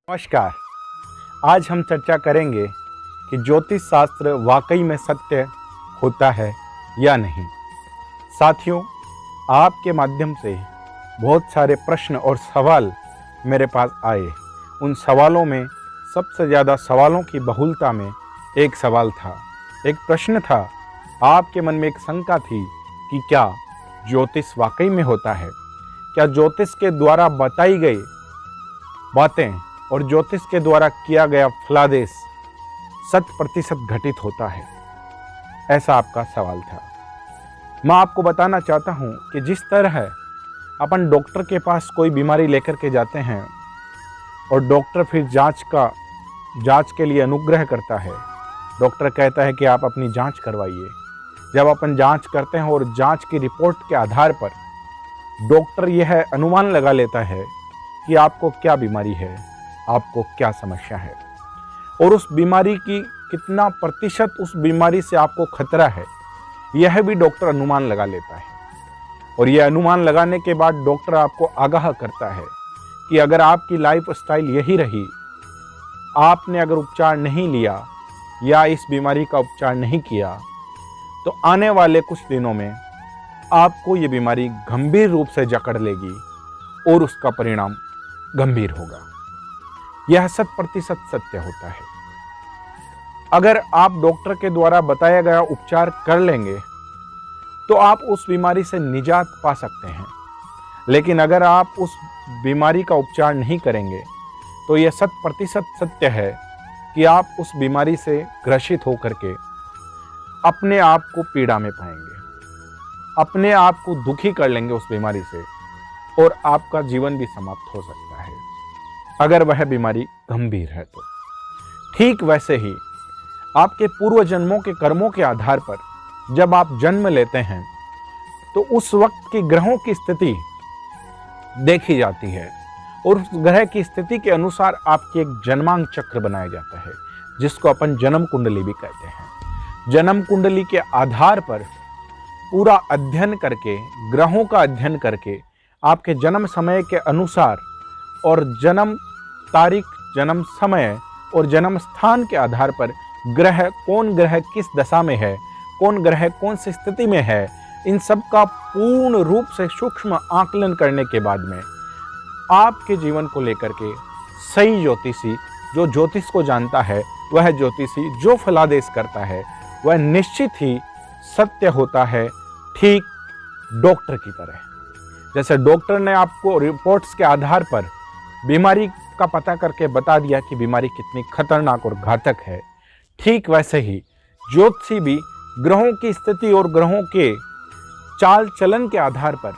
नमस्कार। आज हम चर्चा करेंगे कि ज्योतिष शास्त्र वाकई में सत्य होता है या नहीं। साथियों, आपके माध्यम से बहुत सारे प्रश्न और सवाल मेरे पास आए। उन सवालों में सबसे ज़्यादा सवालों की बहुलता में एक सवाल था, एक प्रश्न था। आपके मन में एक शंका थी कि क्या ज्योतिष वाकई में होता है? क्या ज्योतिष के द्वारा बताई गई बातें और ज्योतिष के द्वारा किया गया फलादेश 100% घटित होता है? ऐसा आपका सवाल था। मैं आपको बताना चाहता हूं कि जिस तरह अपन डॉक्टर के पास कोई बीमारी लेकर के जाते हैं और डॉक्टर फिर जांच के लिए अनुग्रह करता है। डॉक्टर कहता है कि आप अपनी जांच करवाइए। जब अपन जांच करते हैं और जांच की रिपोर्ट के आधार पर डॉक्टर यह अनुमान लगा लेता है कि आपको क्या बीमारी है, आपको क्या समस्या है और उस बीमारी की कितना प्रतिशत उस बीमारी से आपको खतरा है, यह भी डॉक्टर अनुमान लगा लेता है। और यह अनुमान लगाने के बाद डॉक्टर आपको आगाह करता है कि अगर आपकी लाइफ स्टाइल यही रही, आपने अगर उपचार नहीं लिया या इस बीमारी का उपचार नहीं किया, तो आने वाले कुछ दिनों में आपको ये बीमारी गंभीर रूप से जकड़ लेगी और उसका परिणाम गंभीर होगा। यह 100% सत्य होता है। अगर आप डॉक्टर के द्वारा बताया गया उपचार कर लेंगे तो आप उस बीमारी से निजात पा सकते हैं, लेकिन अगर आप उस बीमारी का उपचार नहीं करेंगे तो यह 100% सत्य है कि आप उस बीमारी से ग्रसित होकर के अपने आप को पीड़ा में पाएंगे, अपने आप को दुखी कर लेंगे उस बीमारी से और आपका जीवन भी समाप्त हो सकता है अगर वह बीमारी गंभीर है तो। ठीक वैसे ही आपके पूर्व जन्मों के कर्मों के आधार पर जब आप जन्म लेते हैं तो उस वक्त की ग्रहों की स्थिति देखी जाती है और उस ग्रह की स्थिति के अनुसार आपकी एक जन्मांक चक्र बनाया जाता है, जिसको अपन जन्म कुंडली भी कहते हैं। जन्म कुंडली के आधार पर पूरा अध्ययन करके, ग्रहों का अध्ययन करके, आपके जन्म समय के अनुसार और जन्म तारीख, जन्म समय और जन्म स्थान के आधार पर कौन ग्रह किस दशा में है, कौन ग्रह कौन सी स्थिति में है, इन सब का पूर्ण रूप से सूक्ष्म आकलन करने के बाद में आपके जीवन को लेकर के सही ज्योतिषी, जो ज्योतिष को जानता है, वह ज्योतिषी जो फलादेश करता है वह निश्चित ही सत्य होता है, ठीक डॉक्टर की तरह। जैसे डॉक्टर ने आपको रिपोर्ट्स के आधार पर बीमारी का पता करके बता दिया कि बीमारी कितनी खतरनाक और घातक है, ठीक वैसे ही ज्योतिषी भी ग्रहों की स्थिति और ग्रहों के चाल चलन के आधार पर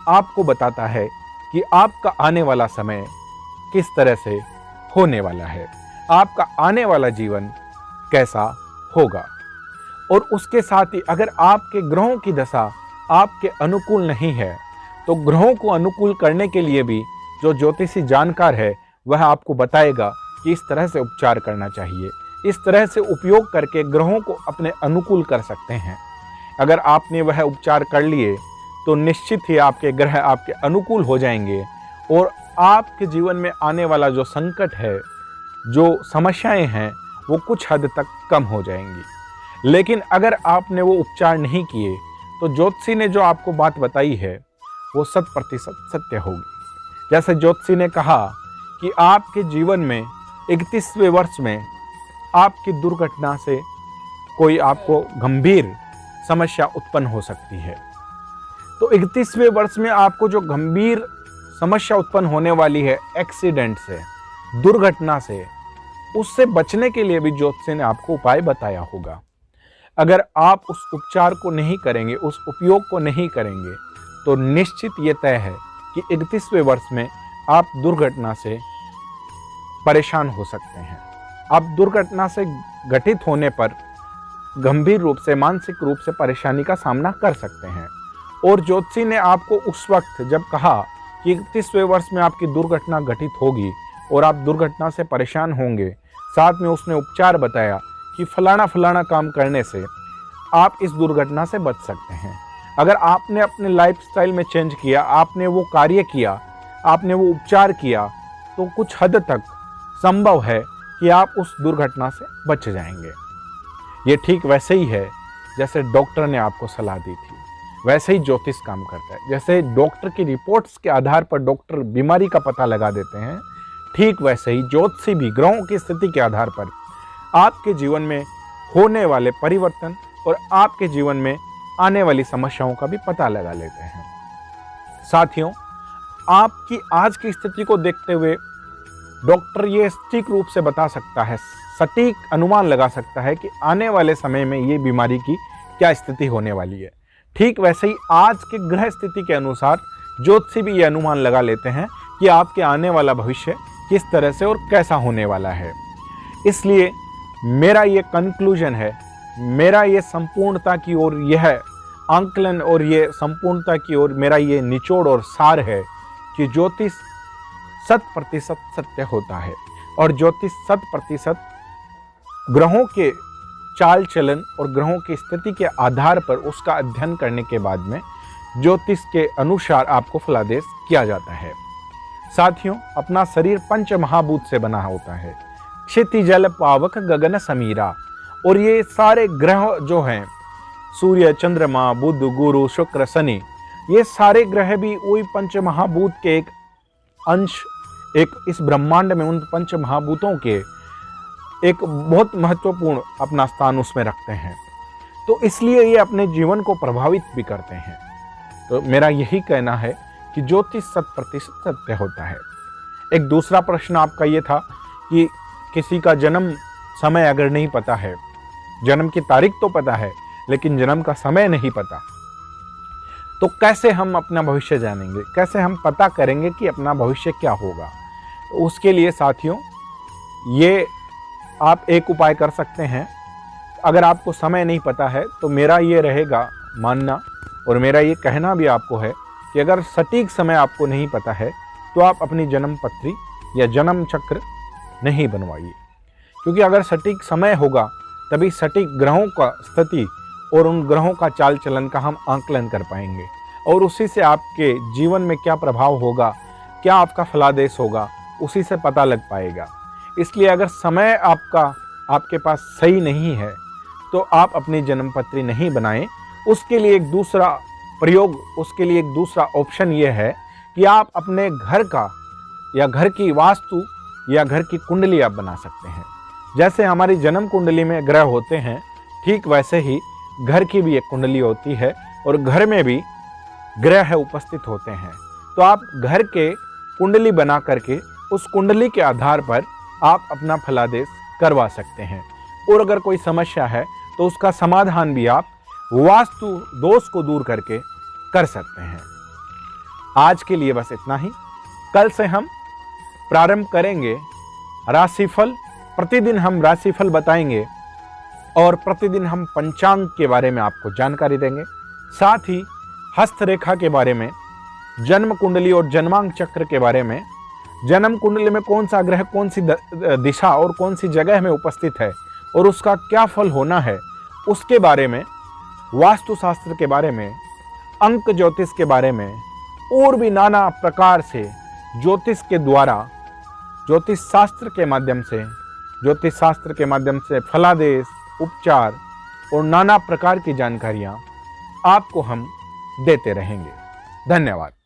आपको बताता है कि आपका आने वाला समय किस तरह से होने वाला है, आपका आने वाला जीवन कैसा होगा। और उसके साथ ही अगर आपके ग्रहों की दशा आपके अनुकूल नहीं है तो ग्रहों को अनुकूल करने के लिए भी जो ज्योतिषी जानकार है वह आपको बताएगा कि इस तरह से उपचार करना चाहिए, इस तरह से उपयोग करके ग्रहों को अपने अनुकूल कर सकते हैं। अगर आपने वह उपचार कर लिए तो निश्चित ही आपके ग्रह आपके अनुकूल हो जाएंगे और आपके जीवन में आने वाला जो संकट है, जो समस्याएं हैं, वो कुछ हद तक कम हो जाएंगी। लेकिन अगर आपने वो उपचार नहीं किए तो ज्योतिषी ने जो आपको बात बताई है वो 100% सत्य होगी। जैसे ज्योतिषी ने कहा कि आपके जीवन में 31वें वर्ष में आपकी दुर्घटना से कोई आपको गंभीर समस्या उत्पन्न हो सकती है। तो 31वें वर्ष में आपको जो गंभीर समस्या उत्पन्न होने वाली है एक्सीडेंट से, दुर्घटना से, उससे बचने के लिए भी ज्योतिषी ने आपको उपाय बताया होगा। अगर आप उस उपचार को नहीं करेंगे, उस उपयोग को नहीं करेंगे तो निश्चित ये तय है कि 31वें वर्ष में आप दुर्घटना से परेशान हो सकते हैं। आप दुर्घटना से घटित होने पर गंभीर रूप से, मानसिक रूप से परेशानी का सामना कर सकते हैं। और ज्योतिषी ने आपको उस वक्त जब कहा कि 31वें वर्ष में आपकी दुर्घटना घटित होगी और आप दुर्घटना से परेशान होंगे, साथ में उसने उपचार बताया कि फलाना काम करने से आप इस दुर्घटना से बच सकते हैं। अगर आपने अपने लाइफस्टाइल में चेंज किया, आपने वो कार्य किया, आपने वो उपचार किया, तो कुछ हद तक संभव है कि आप उस दुर्घटना से बच जाएंगे। ये ठीक वैसे ही है जैसे डॉक्टर ने आपको सलाह दी थी, वैसे ही ज्योतिष काम करता है। जैसे डॉक्टर की रिपोर्ट्स के आधार पर डॉक्टर बीमारी का पता लगा देते हैं, ठीक वैसे ही ज्योतिषी भी ग्रहों की स्थिति के आधार पर आपके जीवन में होने वाले परिवर्तन और आपके जीवन में आने वाली समस्याओं का भी पता लगा लेते हैं। साथियों, आपकी आज की स्थिति को देखते हुए डॉक्टर ये सटीक रूप से बता सकता है, सटीक अनुमान लगा सकता है कि आने वाले समय में ये बीमारी की क्या स्थिति होने वाली है। ठीक वैसे ही आज के ग्रह स्थिति के अनुसार ज्योतिषी भी ये अनुमान लगा लेते हैं कि आपके आने वाला भविष्य किस तरह से और कैसा होने वाला है। इसलिए मेरा ये कंक्लूजन है, मेरा ये संपूर्णता की ओर यह आंकलन और ये संपूर्णता की ओर मेरा ये निचोड़ और सार है कि ज्योतिष 100% सत्य होता है और ज्योतिष 100% ग्रहों के चाल चलन और ग्रहों की स्थिति के आधार पर उसका अध्ययन करने के बाद में ज्योतिष के अनुसार आपको फलादेश किया जाता है। साथियों, अपना शरीर पंच महाभूत से बना होता है, क्षिति जल पावक गगन समीरा, और ये सारे ग्रह जो हैं, सूर्य चंद्रमा बुध गुरु शुक्र शनि, ये सारे ग्रह भी वही पंच महाभूत के एक अंश, एक इस ब्रह्मांड में उन पंच महाभूतों के एक बहुत महत्वपूर्ण अपना स्थान उसमें रखते हैं। तो इसलिए ये अपने जीवन को प्रभावित भी करते हैं। तो मेरा यही कहना है कि ज्योतिष 100% सत्य होता है। एक दूसरा प्रश्न आपका ये था कि किसी का जन्म समय अगर नहीं पता है, जन्म की तारीख तो पता है लेकिन जन्म का समय नहीं पता, तो कैसे हम अपना भविष्य जानेंगे, कैसे हम पता करेंगे कि अपना भविष्य क्या होगा। तो उसके लिए साथियों, ये आप एक उपाय कर सकते हैं। अगर आपको समय नहीं पता है तो मेरा ये रहेगा मानना और मेरा ये कहना भी आपको है कि अगर सटीक समय आपको नहीं पता है तो आप अपनी जन्म पत्री या जन्म चक्र नहीं बनवाइए, क्योंकि अगर सटीक समय होगा तभी सटीक ग्रहों का स्थिति और उन ग्रहों का चाल चलन का हम आंकलन कर पाएंगे और उसी से आपके जीवन में क्या प्रभाव होगा, क्या आपका फलादेश होगा, उसी से पता लग पाएगा। इसलिए अगर समय आपके पास सही नहीं है तो आप अपनी जन्म पत्री नहीं बनाएं। उसके लिए एक दूसरा प्रयोग, उसके लिए एक दूसरा ऑप्शन ये है कि आप अपने घर का या घर की वास्तु या घर की कुंडली आप बना सकते हैं। जैसे हमारी जन्म कुंडली में ग्रह होते हैं, ठीक वैसे ही घर की भी एक कुंडली होती है और घर में भी ग्रह उपस्थित होते हैं। तो आप घर के कुंडली बना करके उस कुंडली के आधार पर आप अपना फलादेश करवा सकते हैं। और अगर कोई समस्या है तो उसका समाधान भी आप वास्तु दोष को दूर करके कर सकते हैं। आज के लिए बस इतना ही। कल से हम प्रारंभ करेंगे राशिफल। प्रतिदिन हम राशिफल बताएंगे और प्रतिदिन हम पंचांग के बारे में आपको जानकारी देंगे। साथ ही हस्तरेखा के बारे में, जन्म कुंडली और जन्मांक चक्र के बारे में, जन्म कुंडली में कौन सा ग्रह कौन सी दिशा और कौन सी जगह में उपस्थित है और उसका क्या फल होना है, उसके बारे में, वास्तुशास्त्र के बारे में, अंक ज्योतिष के बारे में और भी नाना प्रकार से ज्योतिष के द्वारा, ज्योतिष शास्त्र के माध्यम से फलादेश, उपचार और नाना प्रकार की जानकारियां आपको हम देते रहेंगे। धन्यवाद।